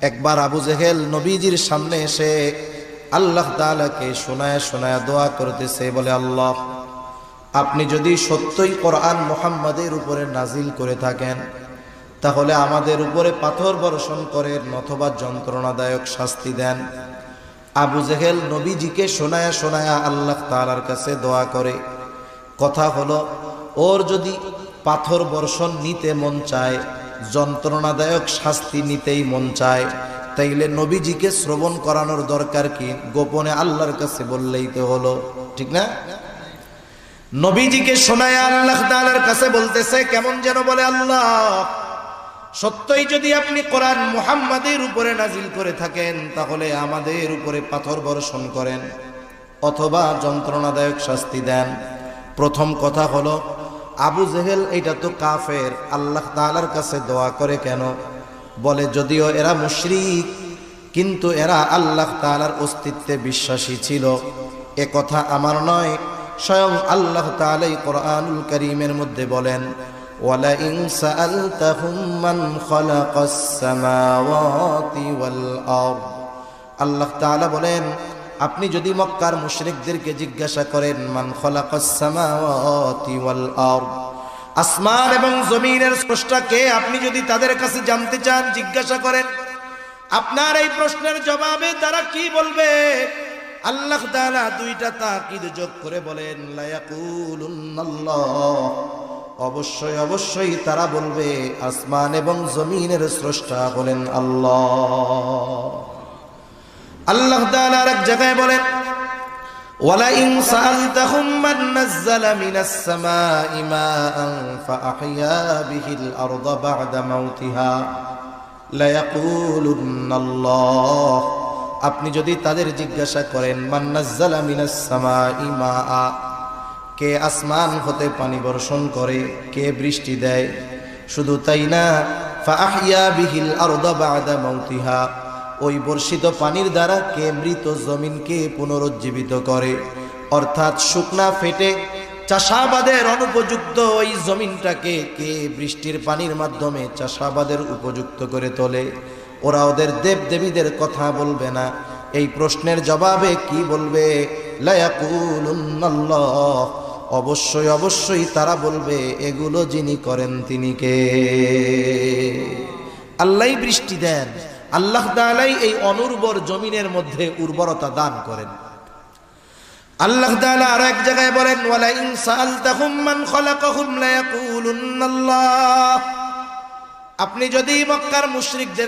একবার আবু জেহেল নবীজির সামনে এসে আল্লাহ তাআলাকে শোনায় শোনায় দোয়া করতেছে, বলে আল্লাহ, আপনি যদি সত্যই কোরআন মুহাম্মাদের উপরে নাজিল করে থাকেন তাহলে আমাদের উপরে পাথর বর্ষণ করেন অথবা যন্ত্রণাদায়ক শাস্তি দেন। আবু জেহেল নবীজিকে শোনায়া শোনায়া আল্লাহ তাআলার কাছে দোয়া করে। কথা হলো, ওর যদি পাথর বর্ষণ নিতে মন চায়, যন্ত্রণাদায়ক শাস্তি নিতেই মন চায়, তাইলে নবীজিকে শ্রবণ করানোর দরকার কি? গোপনে আল্লাহর কাছে বললেই তো হলো, ঠিক না? নবীজিকে শোনায় আল্লাহ তাআলার কাছে বলতেছে, কেমন যেন বলে, আল্লাহ, সত্যই যদি আপনি কোরআন মুহাম্মাদের উপরে নাজিল করে থাকেন তাহলে আমাদের উপরে পাথর বর্ষণ করেন অথবা যন্ত্রণাদায়ক শাস্তি দেন। প্রথম কথা হলো, আবু জেহেল এটা তো কাফের, আল্লাহ তাআলার কাছে দোয়া করে কেন? বলে, যদিও এরা মুশরিক কিন্তু এরা আল্লাহ তাআলার অস্তিত্বে বিশ্বাসী ছিল। এ কথা আমার নয়, স্বয়ং আল্লাহ তাআলাই কোরআনুল কারীমের মধ্যে বলেন, ওয়ালা ইন সাআলতাহুম মান খালাকাস সামাওয়াতি ওয়াল আরদ। আল্লাহ তাআলা বলেন, আপনি যদি মক্কার মুশরিকদেরকে জিজ্ঞাসা করেন মান খালাকাস সামাওয়াতি ওয়াল আরদ, আসমান এবং জমিনের স্রষ্টা কে, আপনি যদি তাদের কাছে জানতে চান, জিজ্ঞাসা করেন, আপনার এই প্রশ্নের জবাবে তারা কি বলবে? আল্লাহ তাআলা দুইটা তাকিদ যোগ করে বলেন, লা ইয়াকুলুনাল্লাহ, অবশ্যই অবশ্যই তারা বলবে আসমান এবং জমিনের স্রষ্টা হলেন আল্লাহ। আল্লাহ তাআলা আরেক জায়গায় বলেন, ওয়ালা ইন সাআলতাহুম মান নাযালা মিনাস সামাই মাআন ফাআহইয়া বিহিল আরদা বা'দা মাউতিহা লা ইয়াকুলুনাল্লাহ। আপনি যদি তাদের জিজ্ঞাসা করেন মান নাযালা মিনাস সামাই মাআ, কে আসমান হতে পানি বর্ষণ করে, কে বৃষ্টি দেয়, শুধু তাই না, ফাআহইয়া বিহিল আরদা বা'দা মাউতিহা, ওই বর্ষিত পানির দ্বারা কে মৃত জমিনকে পুনরুজ্জীবিত করে, অর্থাৎ শুকনা ফেটে চাষাবাদের অনুপযুক্ত ওই জমিনটাকে কে বৃষ্টির পানির মাধ্যমে চাষাবাদের উপযুক্ত করে তোলে। ওরা ওদের দেব দেবীদের কথা বলবে না, এই প্রশ্নের জবাবে কি বলবে? লা ইয়াকুলুনাল্লাহ, অবশ্যই অবশ্যই তারা বলবে এগুলো যিনি করেন তিনি কে? আল্লাহই বৃষ্টি দেন, আল্লাহ তাআলাই এই অনুর্বর জমিনের মধ্যে উর্বরতা দান করেন। আল্লাহ তাআলা আর এক জায়গায় বলেন, ওয়ালা ইন সাআলতাহুম মান খালাকাহুম লা ইয়াকুলুনাল্লাহ। আপনি যদি মক্কার মুশরিকদের